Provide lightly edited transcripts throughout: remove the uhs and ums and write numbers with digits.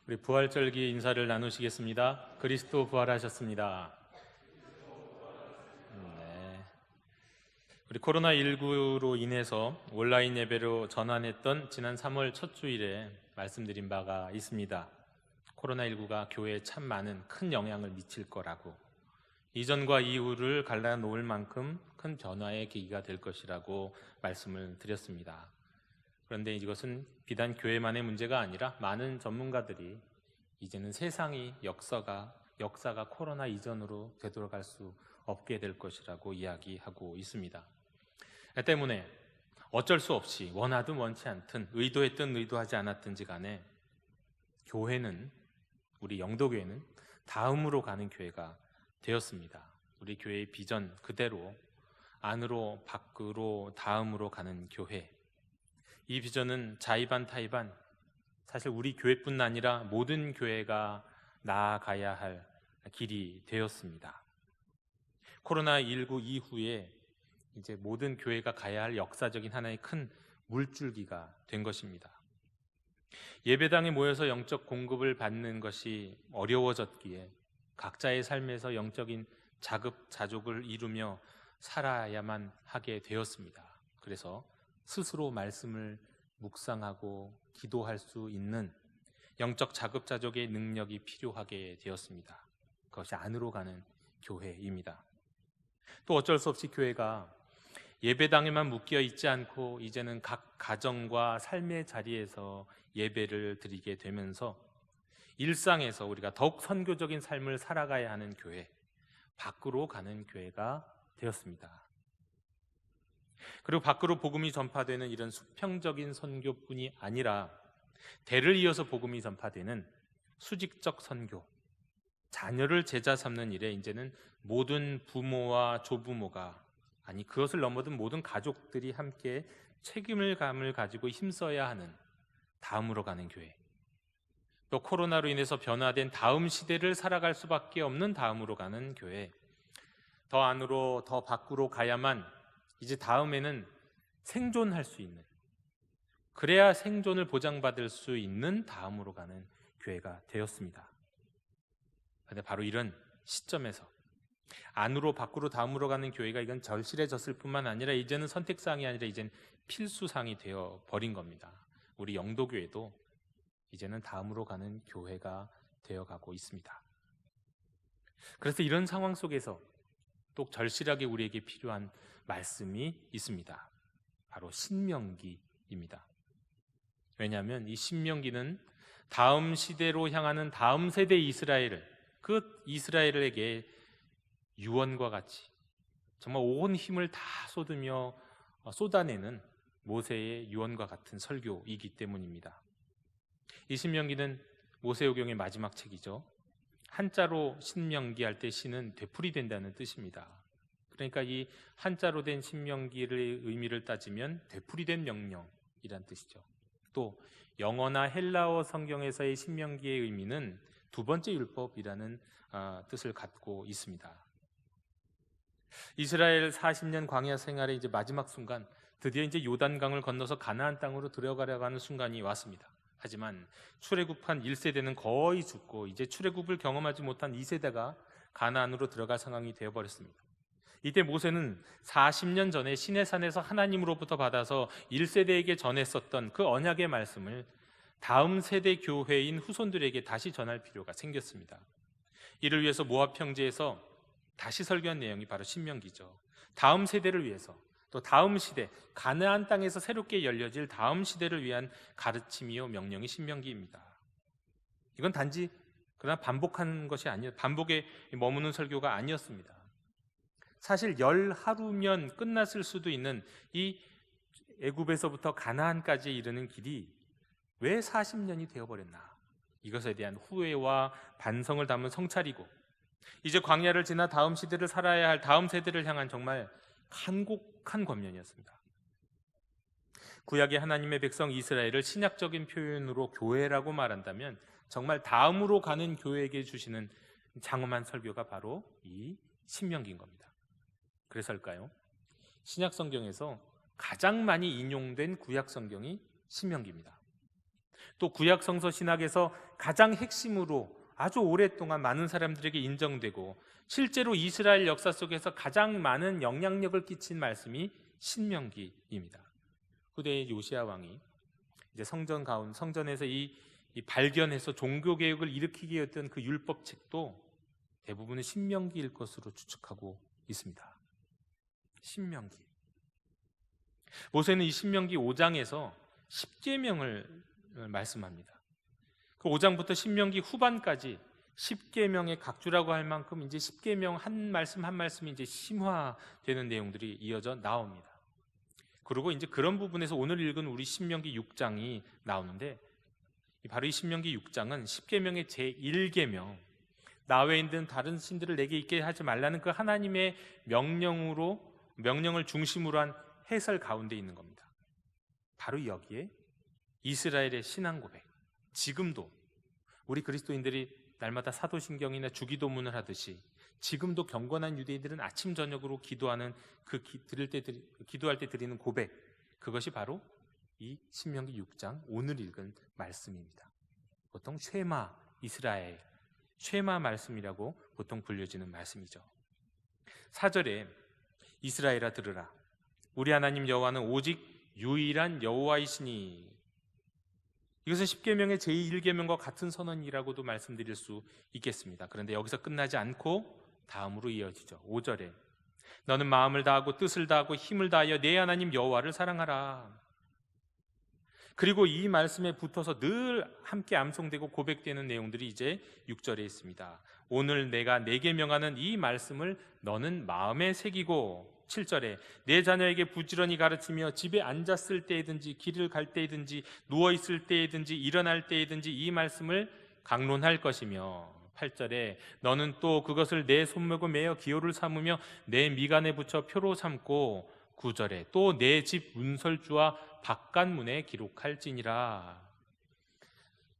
우리 부활절기 인사를 나누시겠습니다. 그리스도 부활하셨습니다. 네. 우리 코로나19로 인해서 온라인 예배로 전환했던 지난 3월 첫 주일에 말씀드린 바가 있습니다. 코로나19가 교회에 참 많은 큰 영향을 미칠 거라고, 이전과 이후를 갈라놓을 만큼 큰 변화의 계기가 될 것이라고 말씀을 드렸습니다. 그런데 이것은 비단 교회만의 문제가 아니라 많은 전문가들이 이제는 세상이 역사가 코로나 이전으로 되돌아갈 수 없게 될 것이라고 이야기하고 있습니다. 때문에 어쩔 수 없이 원하든 원치 않든 의도했든 의도하지 않았든지 간에 교회는, 우리 영도교회는 다음으로 가는 교회가 되었습니다. 우리 교회의 비전 그대로 안으로 밖으로 다음으로 가는 교회, 이 비전은 자의반 타의반, 사실 우리 교회뿐 아니라 모든 교회가 나아가야 할 길이 되었습니다. 코로나19 이후에 이제 모든 교회가 가야 할 역사적인 하나의 큰 물줄기가 된 것입니다. 예배당에 모여서 영적 공급을 받는 것이 어려워졌기에 각자의 삶에서 영적인 자급자족을 이루며 살아야만 하게 되었습니다. 그래서 스스로 말씀을 묵상하고 기도할 수 있는 영적 자급자족의 능력이 필요하게 되었습니다. 그것이 안으로 가는 교회입니다. 또 어쩔 수 없이 교회가 예배당에만 묶여 있지 않고 이제는 각 가정과 삶의 자리에서 예배를 드리게 되면서 일상에서 우리가 더욱 선교적인 삶을 살아가야 하는 교회, 밖으로 가는 교회가 되었습니다. 그리고 밖으로 복음이 전파되는 이런 수평적인 선교뿐이 아니라 대를 이어서 복음이 전파되는 수직적 선교, 자녀를 제자 삼는 일에 이제는 모든 부모와 조부모가, 아니 그것을 넘어든 모든 가족들이 함께 책임감을 가지고 힘써야 하는 다음으로 가는 교회, 또 코로나로 인해서 변화된 다음 시대를 살아갈 수밖에 없는 다음으로 가는 교회, 더 안으로 더 밖으로 가야만 이제 다음에는 생존할 수 있는, 그래야 생존을 보장받을 수 있는 다음으로 가는 교회가 되었습니다. 그런데 바로 이런 시점에서 안으로 밖으로 다음으로 가는 교회가 이건 절실해졌을 뿐만 아니라 이제는 선택사항이 아니라 이제는 필수사항이 되어 버린 겁니다. 우리 영도교회도 이제는 다음으로 가는 교회가 되어가고 있습니다. 그래서 이런 상황 속에서 또 절실하게 우리에게 필요한 말씀이 있습니다. 바로 신명기입니다. 왜냐하면 이 신명기는 다음 시대로 향하는 다음 세대 이스라엘을, 그 이스라엘에게 유언과 같이 정말 온 힘을 다 쏟아내는 모세의 유언과 같은 설교이기 때문입니다. 이 신명기는 모세오경의 마지막 책이죠. 한자로 신명기 할 때 신은 되풀이된다는 뜻입니다. 그러니까 이 한자로 된 신명기의 의미를 따지면 되풀이된 명령이란 뜻이죠. 또 영어나 헬라어 성경에서의 신명기의 의미는 두 번째 율법이라는 뜻을 갖고 있습니다. 이스라엘 40년 광야 생활의 이제 마지막 순간, 드디어 이제 요단강을 건너서 가나안 땅으로 들어가려고 하는 순간이 왔습니다. 하지만 출애굽한 1세대는 거의 죽고 이제 출애굽을 경험하지 못한 2세대가 가나안으로 들어갈 상황이 되어버렸습니다. 이때 모세는 40년 전에 시내산에서 하나님으로부터 받아서 1세대에게 전했었던 그 언약의 말씀을 다음 세대 교회인 후손들에게 다시 전할 필요가 생겼습니다. 이를 위해서 모압 평지에서 다시 설교한 내용이 바로 신명기죠. 다음 세대를 위해서, 또 다음 시대, 가나안 땅에서 새롭게 열려질 다음 시대를 위한 가르침이요 명령이 신명기입니다. 이건 단지 그러나 반복한 것이 아니었, 반복에 머무는 설교가 아니었습니다. 사실 10하루면 끝났을 수도 있는 이 애굽에서부터 가나안까지 이르는 길이 왜 40년이 되어버렸나, 이것에 대한 후회와 반성을 담은 성찰이고, 이제 광야를 지나 다음 시대를 살아야 할 다음 세대를 향한 정말 간곡한 권면이었습니다. 구약의 하나님의 백성 이스라엘을 신약적인 표현으로 교회라고 말한다면 정말 다음으로 가는 교회에게 주시는 장엄한 설교가 바로 이 신명기인 겁니다. 그래서일까요? 신약 성경에서 가장 많이 인용된 구약 성경이 신명기입니다. 또 구약 성서 신학에서 가장 핵심으로 아주 오랫동안 많은 사람들에게 인정되고 실제로 이스라엘 역사 속에서 가장 많은 영향력을 끼친 말씀이 신명기입니다. 후대의 요시야 왕이 이제 성전에서 이 발견해서 종교 개혁을 일으키게 했던 그 율법 책도 대부분은 신명기일 것으로 추측하고 있습니다. 신명기. 모세는 이 신명기 5장에서 10계명을 말씀합니다. 그 5장부터 신명기 후반까지 10계명의 각주라고 할 만큼 이제 10계명 한 말씀 한 말씀이 이제 심화되는 내용들이 이어져 나옵니다. 그리고 이제 그런 부분에서 오늘 읽은 우리 신명기 6장이 나오는데, 바로 이 신명기 6장은 10계명의 제1계명, 나 외에 있는 다른 신들을 내게 있게 하지 말라는 그 하나님의 명령을 중심으로 한 해설 가운데 있는 겁니다. 바로 여기에 이스라엘의 신앙 고백, 지금도 우리 그리스도인들이 날마다 사도신경이나 주기도문을 하듯이 지금도 경건한 유대인들은 아침 저녁으로 기도하는 기도할 때 드리는 고백, 그것이 바로 이 신명기 6장 오늘 읽은 말씀입니다. 보통 쉐마 이스라엘, 쉐마 말씀이라고 보통 불려지는 말씀이죠. 4절에 이스라엘아 들으라, 우리 하나님 여호와는 오직 유일한 여호와이시니. 이것은 10계명의 제1계명과 같은 선언이라고도 말씀드릴 수 있겠습니다. 그런데 여기서 끝나지 않고 다음으로 이어지죠. 5절에 너는 마음을 다하고 뜻을 다하고 힘을 다하여 내 하나님 여호와를 사랑하라. 그리고 이 말씀에 붙어서 늘 함께 암송되고 고백되는 내용들이 이제 6절에 있습니다. 오늘 내가 내게 명하는 이 말씀을 너는 마음에 새기고, 7절에 내 자녀에게 부지런히 가르치며 집에 앉았을 때이든지 길을 갈 때이든지 누워있을 때이든지 일어날 때이든지 이 말씀을 강론할 것이며, 8절에 너는 또 그것을 내 손목에 매어 기호를 삼으며 내 미간에 붙여 표로 삼고, 9절에 또 내 집 문설주와 바깥문에 기록할지니라.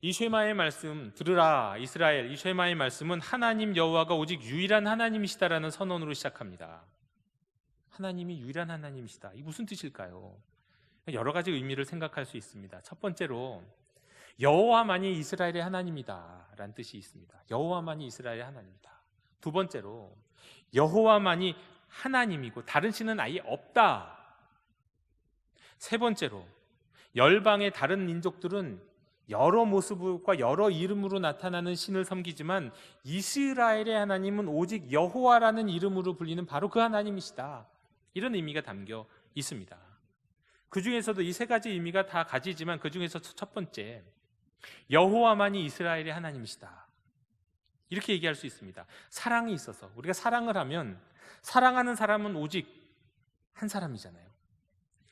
이 쉐마의 말씀, 들으라 이스라엘, 이 쉐마의 말씀은 하나님 여호와가 오직 유일한 하나님이시다라는 선언으로 시작합니다. 하나님이 유일한 하나님이시다. 이게 무슨 뜻일까요? 여러 가지 의미를 생각할 수 있습니다. 첫 번째로 여호와만이 이스라엘의 하나님이다 라는 뜻이 있습니다. 여호와만이 이스라엘의 하나님이다. 두 번째로 여호와만이 하나님이고 다른 신은 아예 없다. 세 번째로 열방의 다른 민족들은 여러 모습과 여러 이름으로 나타나는 신을 섬기지만 이스라엘의 하나님은 오직 여호와라는 이름으로 불리는 바로 그 하나님이시다. 이런 의미가 담겨 있습니다. 그 중에서도 이 세 가지 의미가 다 가지지만 그 중에서 첫 번째, 여호와만이 이스라엘의 하나님이시다. 이렇게 얘기할 수 있습니다. 사랑이 있어서 우리가 사랑을 하면 사랑하는 사람은 오직 한 사람이잖아요.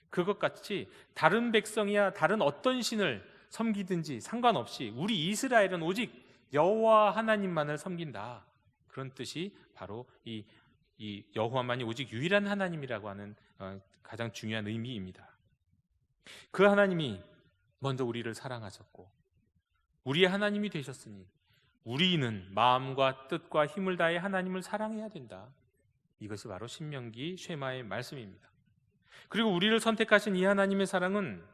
그것 같이 다른 백성이야 다른 어떤 신을 섬기든지 상관없이 우리 이스라엘은 오직 여호와 하나님만을 섬긴다. 그런 뜻이 바로 이 여호와만이 오직 유일한 하나님이라고 하는 가장 중요한 의미입니다. 그 하나님이 먼저 우리를 사랑하셨고 우리의 하나님이 되셨으니 우리는 마음과 뜻과 힘을 다해 하나님을 사랑해야 된다. 이것이 바로 신명기 쉐마의 말씀입니다. 그리고 우리를 선택하신 이 하나님의 사랑은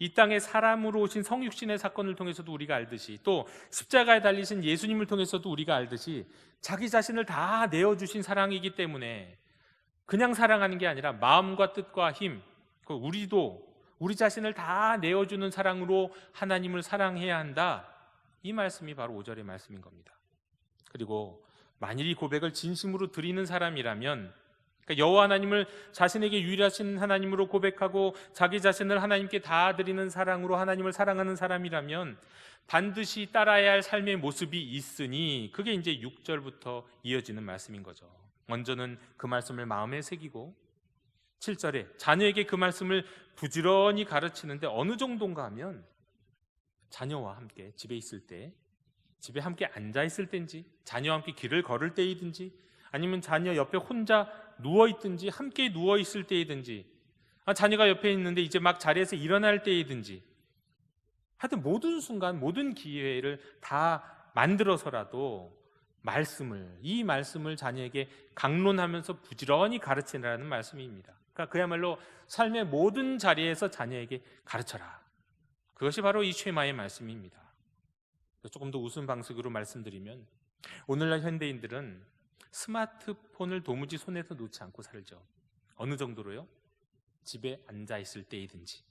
이 땅에 사람으로 오신 성육신의 사건을 통해서도 우리가 알듯이, 또 십자가에 달리신 예수님을 통해서도 우리가 알듯이 자기 자신을 다 내어주신 사랑이기 때문에 그냥 사랑하는 게 아니라 마음과 뜻과 힘, 우리도 우리 자신을 다 내어주는 사랑으로 하나님을 사랑해야 한다. 이 말씀이 바로 5절의 말씀인 겁니다. 그리고 만일 이 고백을 진심으로 드리는 사람이라면, 그러니까 여호와 하나님을 자신에게 유일하신 하나님으로 고백하고 자기 자신을 하나님께 다 드리는 사랑으로 하나님을 사랑하는 사람이라면 반드시 따라야 할 삶의 모습이 있으니, 그게 이제 6절부터 이어지는 말씀인 거죠. 먼저는 그 말씀을 마음에 새기고, 7절에 자녀에게 그 말씀을 부지런히 가르치는데 어느 정도인가 하면 자녀와 함께 집에 있을 때, 집에 함께 앉아 있을 때인지, 자녀와 함께 길을 걸을 때이든지, 아니면 자녀 옆에 혼자 누워있든지 함께 누워있을 때이든지, 자녀가 옆에 있는데 이제 막 자리에서 일어날 때이든지, 하여튼 모든 순간 모든 기회를 다 만들어서라도 이 말씀을 자녀에게 강론하면서 부지런히 가르치라는 말씀입니다. 그러니까 그야말로 삶의 모든 자리에서 자녀에게 가르쳐라. 그것이 바로 이 쉐마의 말씀입니다. 조금 더 우스운 방식으로 말씀드리면 오늘날 현대인들은 스마트폰을 도무지 손에서 놓지 않고 살죠. 어느 정도로요? 집에 앉아 있을 때이든지,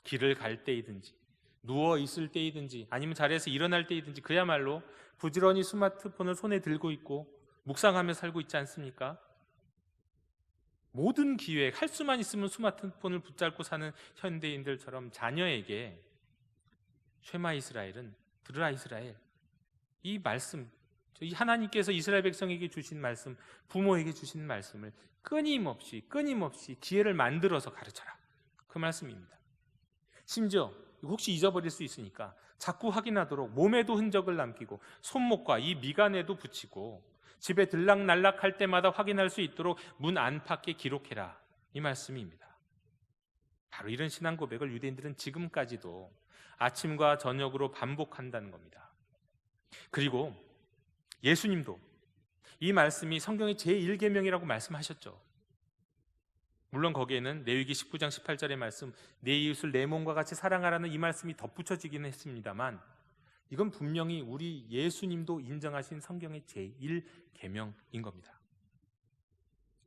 길을 갈 때이든지, 누워 있을 때이든지, 아니면 자리에서 일어날 때이든지 그야말로 부지런히 스마트폰을 손에 들고 있고 묵상하며 살고 있지 않습니까? 모든 기회에 할 수만 있으면 스마트폰을 붙잡고 사는 현대인들처럼 자녀에게 쉐마 이스라엘은, 들으라 이스라엘, 이 말씀, 이 하나님께서 이스라엘 백성에게 주신 말씀, 부모에게 주신 말씀을 끊임없이 기회를 만들어서 가르쳐라, 그 말씀입니다. 심지어 혹시 잊어버릴 수 있으니까 자꾸 확인하도록 몸에도 흔적을 남기고 손목과 이 미간에도 붙이고 집에 들락날락할 때마다 확인할 수 있도록 문 안팎에 기록해라, 이 말씀입니다. 바로 이런 신앙 고백을 유대인들은 지금까지도 아침과 저녁으로 반복한다는 겁니다. 그리고 예수님도 이 말씀이 성경의 제1계명이라고 말씀하셨죠. 물론 거기에는 레위기 19장 18절의 말씀, 내 이웃을 내 몸과 같이 사랑하라는 이 말씀이 덧붙여지기는 했습니다만 이건 분명히 우리 예수님도 인정하신 성경의 제1계명인 겁니다.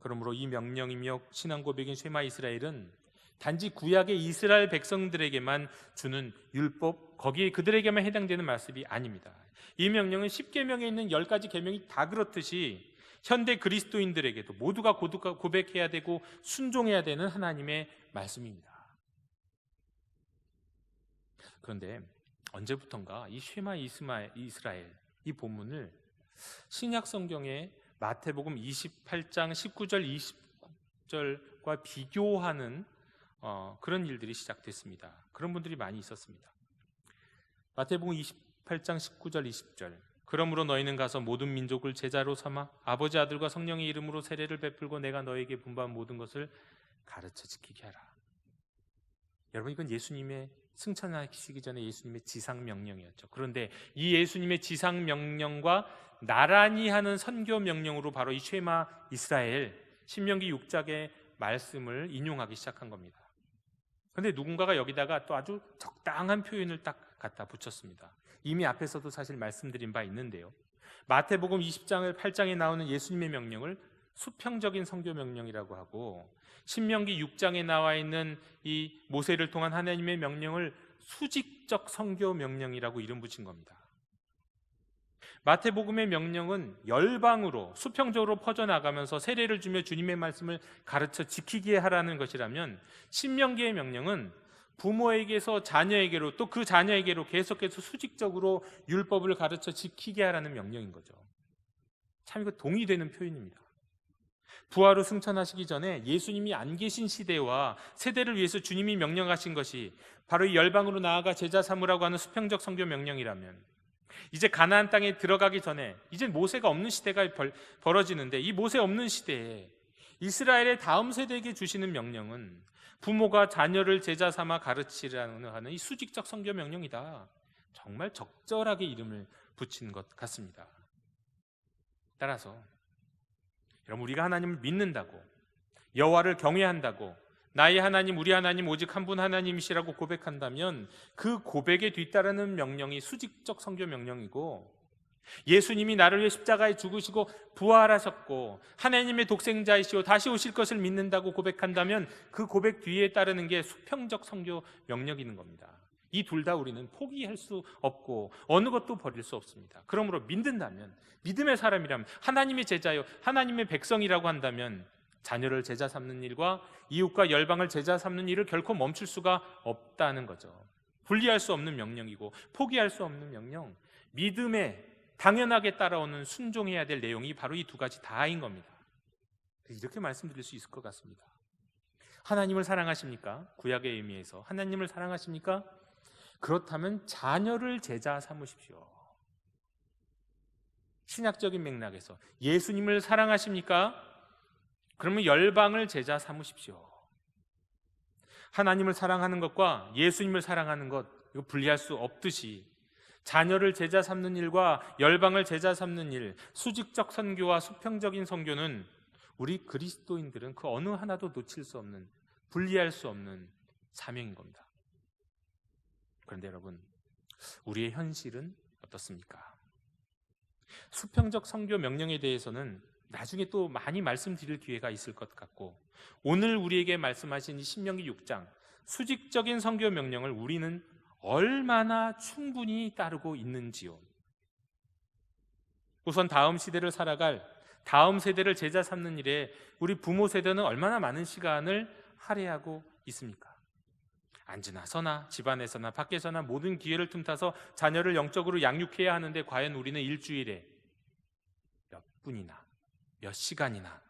그러므로 이 명령이며 신앙 고백인 쉐마 이스라엘은 단지 구약의 이스라엘 백성들에게만 주는 율법, 거기에 그들에게만 해당되는 말씀이 아닙니다. 이 명령은 10계명에 있는 10가지 계명이 다 그렇듯이 현대 그리스도인들에게도 모두가 고백해야 되고 순종해야 되는 하나님의 말씀입니다. 그런데 언제부턴가 이 쉐마 이스라엘, 이 본문을 신약 성경의 마태복음 28장 19절 20절과 비교하는 그런 일들이 시작됐습니다. 그런 분들이 많이 있었습니다. 마태복음 28장 19절 20절, 그러므로 너희는 가서 모든 민족을 제자로 삼아 아버지 아들과 성령의 이름으로 세례를 베풀고 내가 너에게 분부한 모든 것을 가르쳐 지키게 하라. 여러분, 이건 예수님의 승천하시기 전에 예수님의 지상명령이었죠. 그런데 이 예수님의 지상명령과 나란히 하는 선교 명령으로 바로 이 쉐마 이스라엘, 신명기 6장의 말씀을 인용하기 시작한 겁니다. 그런데 누군가가 여기다가 또 아주 적당한 표현을 딱 갖다 붙였습니다. 이미 앞에서도 사실 말씀드린 바 있는데요, 마태복음 20장 8장에 나오는 예수님의 명령을 수평적인 선교 명령이라고 하고, 신명기 6장에 나와 있는 이 모세를 통한 하나님의 명령을 수직적 선교 명령이라고 이름 붙인 겁니다. 마태복음의 명령은 열방으로 수평적으로 퍼져나가면서 세례를 주며 주님의 말씀을 가르쳐 지키게 하라는 것이라면, 신명기의 명령은 부모에게서 자녀에게로, 또 그 자녀에게로 계속해서 수직적으로 율법을 가르쳐 지키게 하라는 명령인 거죠. 참 이거 동의되는 표현입니다. 부활로 승천하시기 전에 예수님이 안 계신 시대와 세대를 위해서 주님이 명령하신 것이 바로 이 열방으로 나아가 제자 삼으라고 하는 수평적 선교 명령이라면, 이제 가나안 땅에 들어가기 전에 이제 모세가 없는 시대가 벌어지는데, 이 모세 없는 시대에 이스라엘의 다음 세대에게 주시는 명령은 부모가 자녀를 제자 삼아 가르치라는 하는 이 수직적 선교 명령이다. 정말 적절하게 이름을 붙인 것 같습니다. 따라서 여러분, 우리가 하나님을 믿는다고, 여호와를 경외한다고, 나의 하나님, 우리 하나님 오직 한 분 하나님이시라고 고백한다면 그 고백에 뒤따르는 명령이 수직적 선교 명령이고, 예수님이 나를 위해 십자가에 죽으시고 부활하셨고 하나님의 독생자이시오 다시 오실 것을 믿는다고 고백한다면 그 고백 뒤에 따르는 게 수평적 선교 명령이는 겁니다. 이 둘 다 우리는 포기할 수 없고 어느 것도 버릴 수 없습니다. 그러므로 믿는다면, 믿음의 사람이라면, 하나님의 제자요 하나님의 백성이라고 한다면 자녀를 제자 삼는 일과 이웃과 열방을 제자 삼는 일을 결코 멈출 수가 없다는 거죠. 분리할 수 없는 명령이고 포기할 수 없는 명령, 믿음에 당연하게 따라오는 순종해야 될 내용이 바로 이 두 가지 다인 겁니다. 이렇게 말씀드릴 수 있을 것 같습니다. 하나님을 사랑하십니까? 구약의 의미에서 하나님을 사랑하십니까? 그렇다면 자녀를 제자 삼으십시오. 신약적인 맥락에서 예수님을 사랑하십니까? 그러면 열방을 제자 삼으십시오. 하나님을 사랑하는 것과 예수님을 사랑하는 것, 이거 분리할 수 없듯이 자녀를 제자 삼는 일과 열방을 제자 삼는 일, 수직적 선교와 수평적인 선교는 우리 그리스도인들은 그 어느 하나도 놓칠 수 없는, 분리할 수 없는 사명인 겁니다. 그런데 여러분, 우리의 현실은 어떻습니까? 수평적 선교 명령에 대해서는 나중에 또 많이 말씀드릴 기회가 있을 것 같고, 오늘 우리에게 말씀하신 이 신명기 6장 수직적인 선교 명령을 우리는 얼마나 충분히 따르고 있는지요. 우선 다음 시대를 살아갈 다음 세대를 제자 삼는 일에 우리 부모 세대는 얼마나 많은 시간을 할애하고 있습니까? 앉으나 서나 집안에서나 밖에서나 모든 기회를 틈타서 자녀를 영적으로 양육해야 하는데, 과연 우리는 일주일에 몇 분이나 몇 시간이나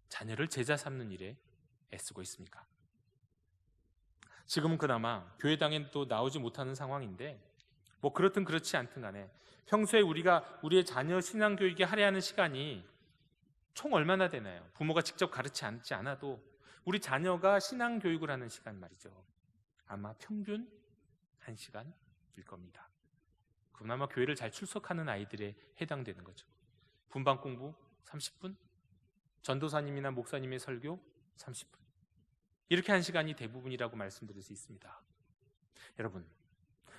자녀를 제자 삼는 일에 애쓰고 있습니까? 지금은 그나마 교회당엔 또 나오지 못하는 상황인데, 뭐 그렇든 그렇지 않든 간에 평소에 우리가 우리의 자녀 신앙교육에 할애하는 시간이 총 얼마나 되나요? 부모가 직접 가르치지 않아도 우리 자녀가 신앙교육을 하는 시간 말이죠, 아마 평균 1시간일 겁니다. 그나마 교회를 잘 출석하는 아이들에 해당되는 거죠. 분방 공부 30분, 전도사님이나 목사님의 설교 30분, 이렇게 1시간이 대부분이라고 말씀드릴 수 있습니다. 여러분,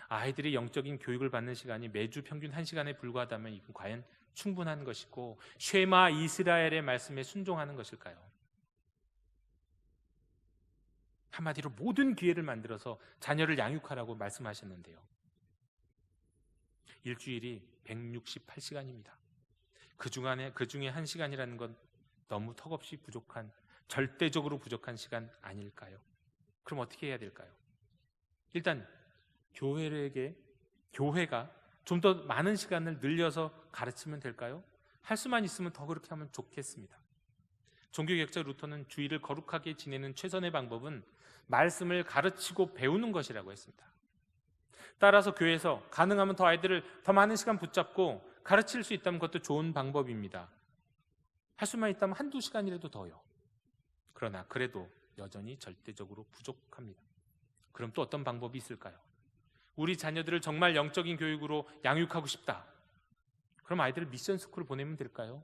아이들이 영적인 교육을 받는 시간이 매주 평균 1시간에 불과하다면 이건 과연 충분한 것이고 쉐마 이스라엘의 말씀에 순종하는 것일까요? 한마디로 모든 기회를 만들어서 자녀를 양육하라고 말씀하셨는데요, 일주일이 168시간입니다. 그 중에 1시간이라는 건 너무 턱없이 부족한, 절대적으로 부족한 시간 아닐까요? 그럼 어떻게 해야 될까요? 일단 교회가 좀 더 많은 시간을 늘려서 가르치면 될까요? 할 수만 있으면 더 그렇게 하면 좋겠습니다. 종교개혁자 루터는 주일을 거룩하게 지내는 최선의 방법은 말씀을 가르치고 배우는 것이라고 했습니다. 따라서 교회에서 가능하면 더 아이들을 더 많은 시간 붙잡고 가르칠 수 있다면 그것도 좋은 방법입니다. 할 수만 있다면 1-2시간이라도 더요. 그러나 그래도 여전히 절대적으로 부족합니다. 그럼 또 어떤 방법이 있을까요? 우리 자녀들을 정말 영적인 교육으로 양육하고 싶다. 그럼 아이들을 미션 스쿨을 보내면 될까요?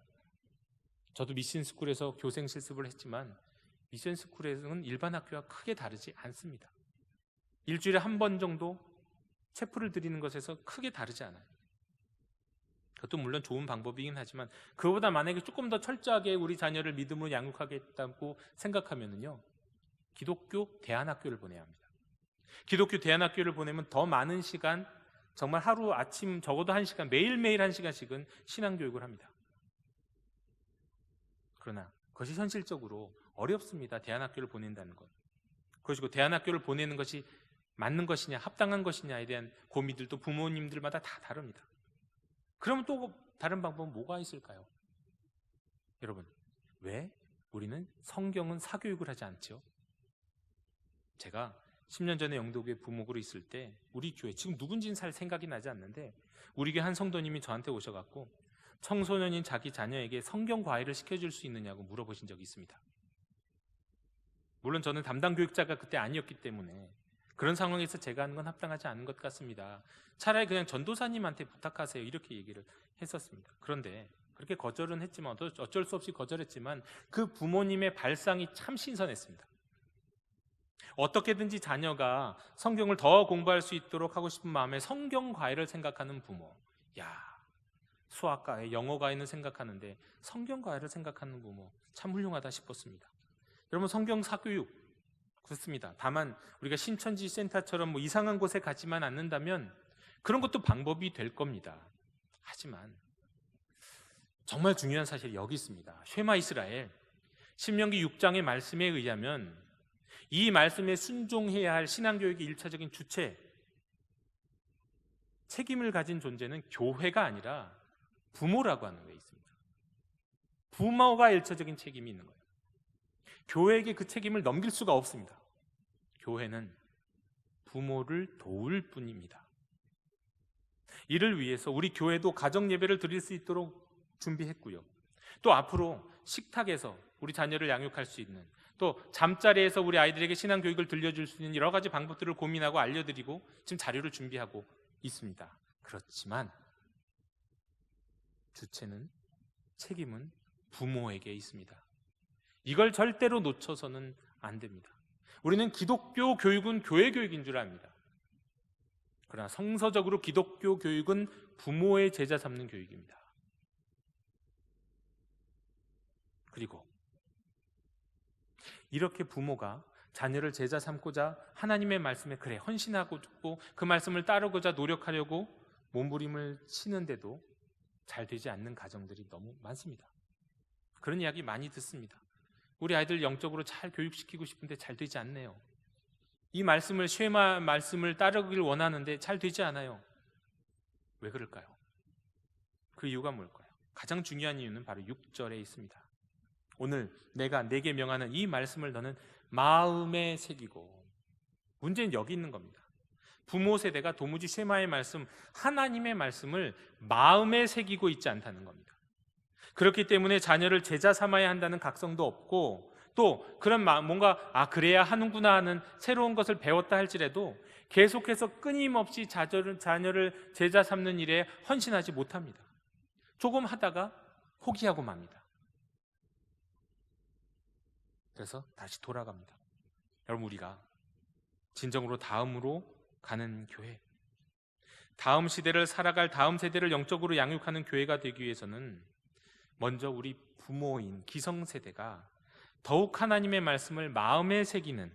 저도 미션 스쿨에서 교생 실습을 했지만 미션 스쿨에서는 일반 학교와 크게 다르지 않습니다. 일주일에 1번 정도 체프를 드리는 것에서 크게 다르지 않아요. 그것도 물론 좋은 방법이긴 하지만, 그거보다 만약에 조금 더 철저하게 우리 자녀를 믿음으로 양육하겠다고 생각하면요, 기독교 대안학교를 보내야 합니다. 기독교 대안학교를 보내면 더 많은 시간, 정말 하루 아침 적어도 1시간, 매일매일 1시간씩은 신앙교육을 합니다. 그러나 그것이 현실적으로 어렵습니다. 대안학교를 보낸다는 것. 그것이고 대안학교를 보내는 것이 맞는 것이냐, 합당한 것이냐에 대한 고민들도 부모님들마다 다 다릅니다. 그러면 또 다른 방법은 뭐가 있을까요? 여러분, 왜 우리는 성경은 사교육을 하지 않죠? 제가 10년 전에 영도교회 부목으로 있을 때 우리 교회, 지금 누군지는 잘 생각이 나지 않는데 우리 교회 한 성도님이 저한테 오셔갖고 청소년인 자기 자녀에게 성경 과외를 시켜줄 수 있느냐고 물어보신 적이 있습니다. 물론 저는 담당 교육자가 그때 아니었기 때문에 그런 상황에서 제가 하는 건 합당하지 않은 것 같습니다. 차라리 그냥 전도사님한테 부탁하세요, 이렇게 얘기를 했었습니다. 그런데 그렇게 거절은 했지만, 어쩔 수 없이 거절했지만 그 부모님의 발상이 참 신선했습니다. 어떻게든지 자녀가 성경을 더 공부할 수 있도록 하고 싶은 마음에 성경 과외를 생각하는 부모, 수학 과외, 영어 과외는 생각하는데 성경 과외를 생각하는 부모, 참 훌륭하다 싶었습니다. 여러분, 성경 사교육 그렇습니다. 다만 우리가 신천지 센터처럼 이상한 곳에 가지만 않는다면 그런 것도 방법이 될 겁니다. 하지만 정말 중요한 사실이 여기 있습니다. 쉐마 이스라엘, 신명기 6장의 말씀에 의하면 이 말씀에 순종해야 할 신앙교육의 1차적인 주체, 책임을 가진 존재는 교회가 아니라 부모라고 하는 게 있습니다. 부모가 1차적인 책임이 있는 거예요. 교회에게 그 책임을 넘길 수가 없습니다. 교회는 부모를 도울 뿐입니다. 이를 위해서 우리 교회도 가정 예배를 드릴 수 있도록 준비했고요. 또 앞으로 식탁에서 우리 자녀를 양육할 수 있는, 또 잠자리에서 우리 아이들에게 신앙교육을 들려줄 수 있는 여러 가지 방법들을 고민하고 알려드리고 지금 자료를 준비하고 있습니다. 그렇지만 주체는, 책임은 부모에게 있습니다. 이걸 절대로 놓쳐서는 안 됩니다. 우리는 기독교 교육은 교회 교육인 줄 압니다. 그러나 성서적으로 기독교 교육은 부모의 제자 삼는 교육입니다. 그리고 이렇게 부모가 자녀를 제자 삼고자 하나님의 말씀에 그래 헌신하고 그 말씀을 따르고자 노력하려고 몸부림을 치는데도 잘 되지 않는 가정들이 너무 많습니다. 그런 이야기 많이 듣습니다. 우리 아이들 영적으로 잘 교육시키고 싶은데 잘 되지 않네요. 이 말씀을 쉐마 말씀을 따르길 원하는데 잘 되지 않아요. 왜 그럴까요? 그 이유가 뭘까요? 가장 중요한 이유는 바로 6절에 있습니다. 오늘 내가 내게 명하는 이 말씀을 너는 마음에 새기고, 문제는 여기 있는 겁니다. 부모 세대가 도무지 쉐마의 말씀, 하나님의 말씀을 마음에 새기고 있지 않다는 겁니다. 그렇기 때문에 자녀를 제자 삼아야 한다는 각성도 없고, 또 그런 뭔가 그래야 하는구나 하는 새로운 것을 배웠다 할지라도 계속해서 끊임없이 자녀를 제자 삼는 일에 헌신하지 못합니다. 조금 하다가 포기하고 맙니다. 그래서 다시 돌아갑니다. 여러분, 우리가 진정으로 다음으로 가는 교회, 다음 시대를 살아갈 다음 세대를 영적으로 양육하는 교회가 되기 위해서는 먼저 우리 부모인 기성세대가 더욱 하나님의 말씀을 마음에 새기는,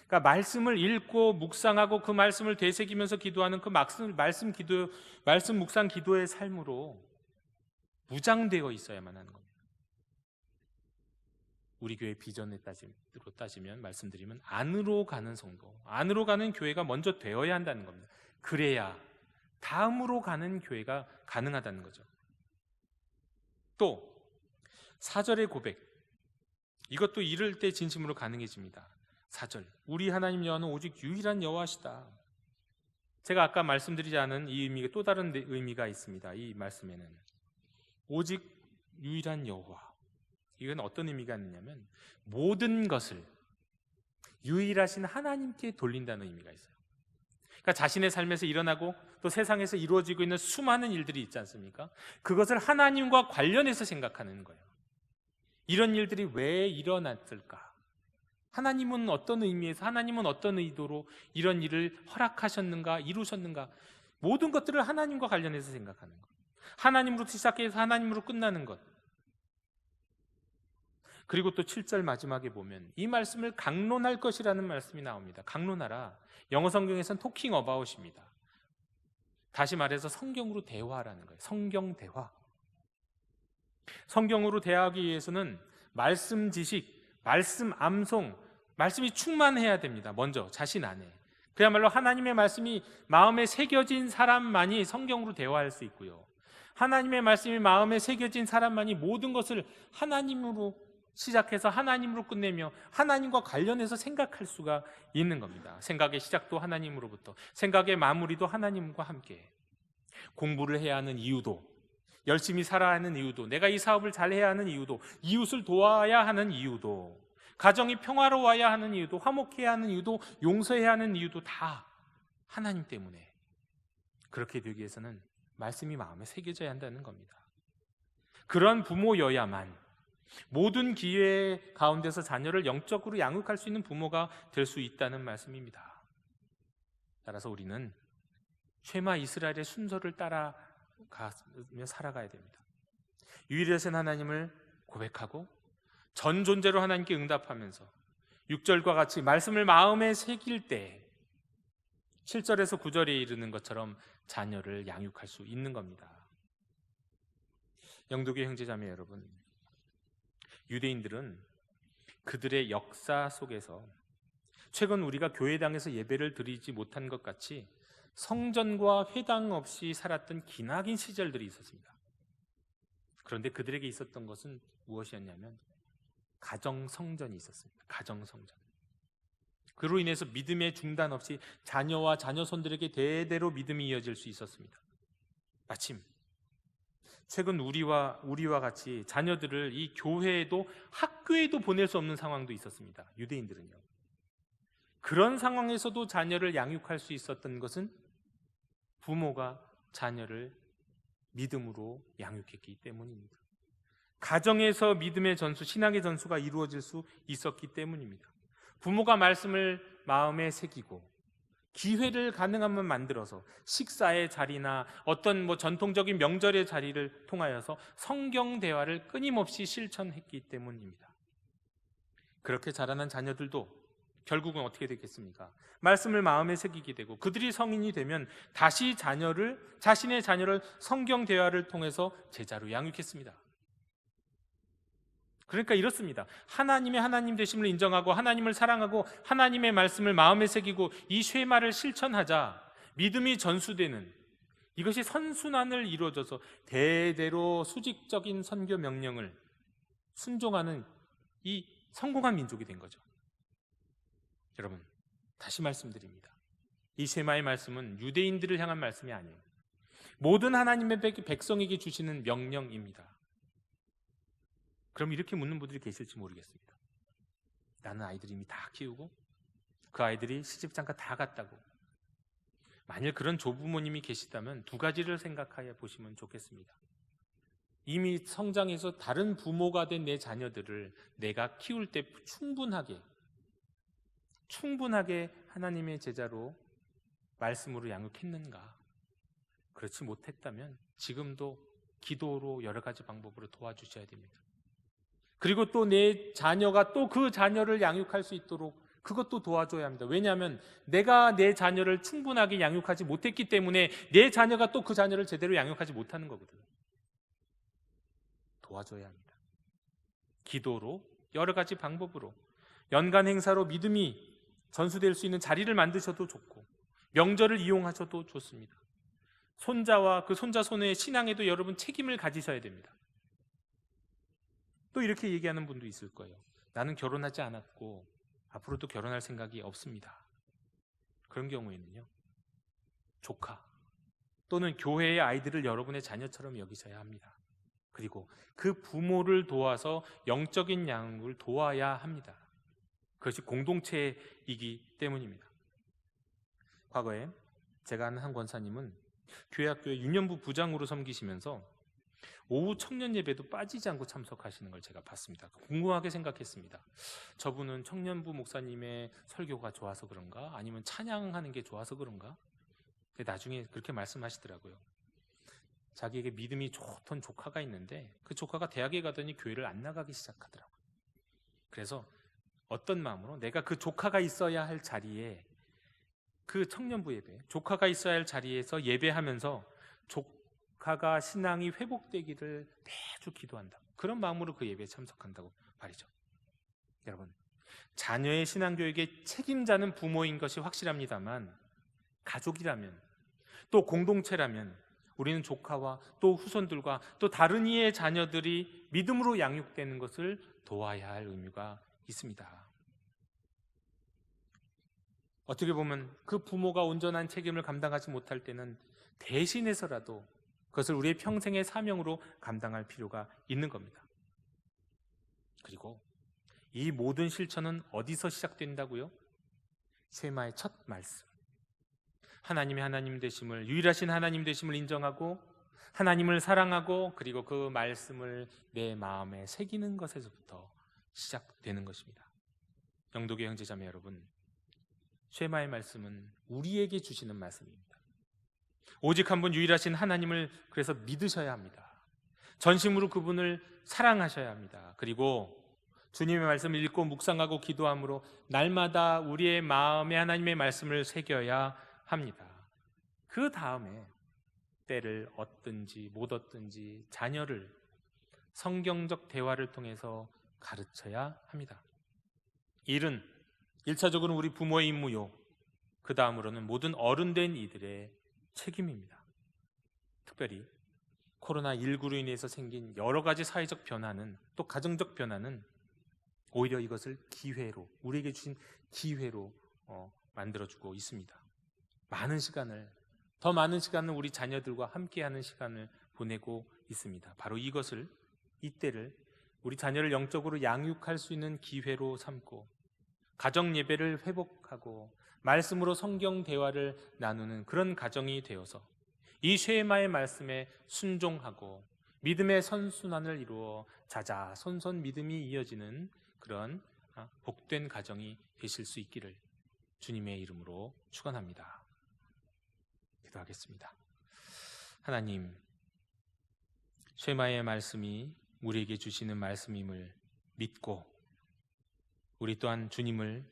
그러니까 말씀을 읽고 묵상하고 그 말씀을 되새기면서 기도하는 그 말씀 묵상 기도의 삶으로 무장되어 있어야만 하는 겁니다. 우리 교회 비전으로 따지면 말씀드리면 안으로 가는 성도, 안으로 가는 교회가 먼저 되어야 한다는 겁니다. 그래야 다음으로 가는 교회가 가능하다는 거죠. 또 4절의 고백, 이것도 이럴 때 진심으로 가능해집니다. 4절, 우리 하나님 여호와는 오직 유일한 여호와시다. 제가 아까 말씀드리지 않은 이 의미가 또 다른 의미가 있습니다. 이 말씀에는 오직 유일한 여호와, 이건 어떤 의미가 있느냐면 모든 것을 유일하신 하나님께 돌린다는 의미가 있어요. 그러니까 자신의 삶에서 일어나고 또 세상에서 이루어지고 있는 수많은 일들이 있지 않습니까? 그것을 하나님과 관련해서 생각하는 거예요. 이런 일들이 왜 일어났을까? 하나님은 어떤 의미에서, 하나님은 어떤 의도로 이런 일을 허락하셨는가, 이루셨는가? 모든 것들을 하나님과 관련해서 생각하는 것, 하나님으로부터 시작해서 하나님으로 끝나는 것. 그리고 또 7절 마지막에 보면 이 말씀을 강론할 것이라는 말씀이 나옵니다. 강론하라, 영어 성경에서는 talking about입니다. 다시 말해서 성경으로 대화라는 거예요. 성경 대화. 성경으로 대화하기 위해서는 말씀 지식, 말씀 암송, 말씀이 충만해야 됩니다. 먼저 자신 안에. 그야말로 하나님의 말씀이 마음에 새겨진 사람만이 성경으로 대화할 수 있고요, 하나님의 말씀이 마음에 새겨진 사람만이 모든 것을 하나님으로 시작해서 하나님으로 끝내며 하나님과 관련해서 생각할 수가 있는 겁니다. 생각의 시작도 하나님으로부터, 생각의 마무리도 하나님과 함께. 공부를 해야 하는 이유도, 열심히 살아야 하는 이유도, 내가 이 사업을 잘 해야 하는 이유도, 이웃을 도와야 하는 이유도, 가정이 평화로워야 하는 이유도, 화목해야 하는 이유도, 용서해야 하는 이유도 다 하나님 때문에. 그렇게 되기 위해서는 말씀이 마음에 새겨져야 한다는 겁니다. 그런 부모여야만 모든 기회 가운데서 자녀를 영적으로 양육할 수 있는 부모가 될 수 있다는 말씀입니다. 따라서 우리는 쉐마 이스라엘의 순서를 따라가며 살아가야 됩니다. 유일하신 하나님을 고백하고 전 존재로 하나님께 응답하면서 6절과 같이 말씀을 마음에 새길 때 7절에서 9절에 이르는 것처럼 자녀를 양육할 수 있는 겁니다. 영도교회 형제자매 여러분, 유대인들은 그들의 역사 속에서 최근 우리가 교회당에서 예배를 드리지 못한 것 같이 성전과 회당 없이 살았던 기나긴 시절들이 있었습니다. 그런데 그들에게 있었던 것은 무엇이었냐면 가정성전이 있었습니다. 가정성전. 그로 인해서 믿음의 중단 없이 자녀와 자녀손들에게 대대로 믿음이 이어질 수 있었습니다. 마침 최근 우리와 같이 자녀들을 이 교회에도 학교에도 보낼 수 없는 상황도 있었습니다. 유대인들은요. 그런 상황에서도 자녀를 양육할 수 있었던 것은 부모가 자녀를 믿음으로 양육했기 때문입니다. 가정에서 믿음의 전수, 신앙의 전수가 이루어질 수 있었기 때문입니다. 부모가 말씀을 마음에 새기고 기회를 가능하면 만들어서 식사의 자리나 어떤 전통적인 명절의 자리를 통하여서 성경 대화를 끊임없이 실천했기 때문입니다. 그렇게 자라난 자녀들도 결국은 어떻게 되겠습니까? 말씀을 마음에 새기게 되고 그들이 성인이 되면 다시 자신의 자녀를 성경 대화를 통해서 제자로 양육했습니다. 그러니까 이렇습니다. 하나님의 하나님 되심을 인정하고 하나님을 사랑하고 하나님의 말씀을 마음에 새기고 이 쉐마를 실천하자 믿음이 전수되는, 이것이 선순환을 이루어져서 대대로 수직적인 선교 명령을 순종하는 이 성공한 민족이 된 거죠. 여러분, 다시 말씀드립니다. 이 쉐마의 말씀은 유대인들을 향한 말씀이 아니에요. 모든 하나님의 백성에게 주시는 명령입니다. 그럼 이렇게 묻는 분들이 계실지 모르겠습니다. 나는 아이들이 이미 다 키우고 그 아이들이 시집장가 다 갔다고. 만일 그런 조부모님이 계시다면 두 가지를 생각하여 보시면 좋겠습니다. 이미 성장해서 다른 부모가 된 내 자녀들을 내가 키울 때 충분하게 하나님의 제자로 말씀으로 양육했는가? 그렇지 못했다면 지금도 기도로 여러 가지 방법으로 도와주셔야 됩니다. 그리고 또 내 자녀가 또 그 자녀를 양육할 수 있도록 그것도 도와줘야 합니다. 왜냐하면 내가 내 자녀를 충분하게 양육하지 못했기 때문에 내 자녀가 또 그 자녀를 제대로 양육하지 못하는 거거든요. 도와줘야 합니다. 기도로, 여러 가지 방법으로, 연간 행사로 믿음이 전수될 수 있는 자리를 만드셔도 좋고 명절을 이용하셔도 좋습니다. 손자와 그 손자 손의 신앙에도 여러분 책임을 가지셔야 됩니다. 또 이렇게 얘기하는 분도 있을 거예요. 나는 결혼하지 않았고 앞으로도 결혼할 생각이 없습니다. 그런 경우에는요, 조카 또는 교회의 아이들을 여러분의 자녀처럼 여기셔야 합니다. 그리고 그 부모를 도와서 영적인 양육을 도와야 합니다. 그것이 공동체이기 때문입니다. 과거에 제가 아는 한 권사님은 교회 학교의 유년부 부장으로 섬기시면서 오후 청년 예배도 빠지지 않고 참석하시는 걸 제가 봤습니다. 궁금하게 생각했습니다. 저분은 청년부 목사님의 설교가 좋아서 그런가? 아니면 찬양하는 게 좋아서 그런가? 나중에 그렇게 말씀하시더라고요. 자기에게 믿음이 좋던 조카가 있는데 그 조카가 대학에 가더니 교회를 안 나가기 시작하더라고요. 그래서 어떤 마음으로 내가 그 조카가 있어야 할 자리에, 그 청년부 예배, 조카가 있어야 할 자리에서 예배하면서 조카가 신앙이 회복되기를 매주 기도한다. 그런 마음으로 그 예배에 참석한다고 말이죠. 여러분, 자녀의 신앙교육의 책임자는 부모인 것이 확실합니다만 가족이라면, 또 공동체라면 우리는 조카와 또 후손들과 또 다른 이의 자녀들이 믿음으로 양육되는 것을 도와야 할 의무가 있습니다. 어떻게 보면 그 부모가 온전한 책임을 감당하지 못할 때는 대신해서라도 그것을 우리의 평생의 사명으로 감당할 필요가 있는 겁니다. 그리고 이 모든 실천은 어디서 시작된다고요? 쉐마의 첫 말씀, 하나님의 하나님 되심을, 유일하신 하나님 되심을 인정하고 하나님을 사랑하고 그리고 그 말씀을 내 마음에 새기는 것에서부터 시작되는 것입니다. 영도교회 형제자매 여러분, 쉐마의 말씀은 우리에게 주시는 말씀입니다. 오직 한 분 유일하신 하나님을 그래서 믿으셔야 합니다. 전심으로 그분을 사랑하셔야 합니다. 그리고 주님의 말씀을 읽고 묵상하고 기도함으로 날마다 우리의 마음에 하나님의 말씀을 새겨야 합니다. 그 다음에 때를 얻든지 못 얻든지 자녀를 성경적 대화를 통해서 가르쳐야 합니다. 일은 1차적으로 우리 부모의 임무요, 그 다음으로는 모든 어른된 이들의 책임입니다. 특별히 코로나19로 인해서 생긴 여러 가지 사회적 변화는, 또 가정적 변화는 오히려 이것을 기회로, 우리에게 주신 기회로 만들어주고 있습니다. 더 많은 시간을 우리 자녀들과 함께하는 시간을 보내고 있습니다. 바로 이때를 우리 자녀를 영적으로 양육할 수 있는 기회로 삼고 가정 예배를 회복하고 말씀으로 성경 대화를 나누는 그런 가정이 되어서 이 쉐마의 말씀에 순종하고 믿음의 선순환을 이루어 자자손손 믿음이 이어지는 그런 복된 가정이 되실 수 있기를 주님의 이름으로 축원합니다. 기도하겠습니다. 하나님, 쉐마의 말씀이 우리에게 주시는 말씀임을 믿고 우리 또한 주님을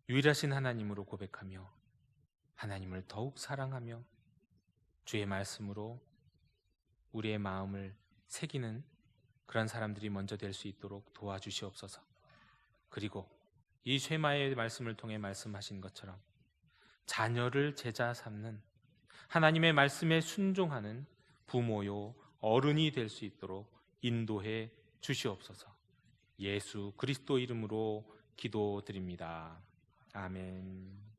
유일하신 하나님으로 고백하며 하나님을 더욱 사랑하며 주의 말씀으로 우리의 마음을 새기는 그런 사람들이 먼저 될 수 있도록 도와주시옵소서. 그리고 이 쉐마의 말씀을 통해 말씀하신 것처럼 자녀를 제자 삼는 하나님의 말씀에 순종하는 부모요 어른이 될 수 있도록 인도해 주시옵소서. 예수 그리스도 이름으로 기도드립니다. 아멘.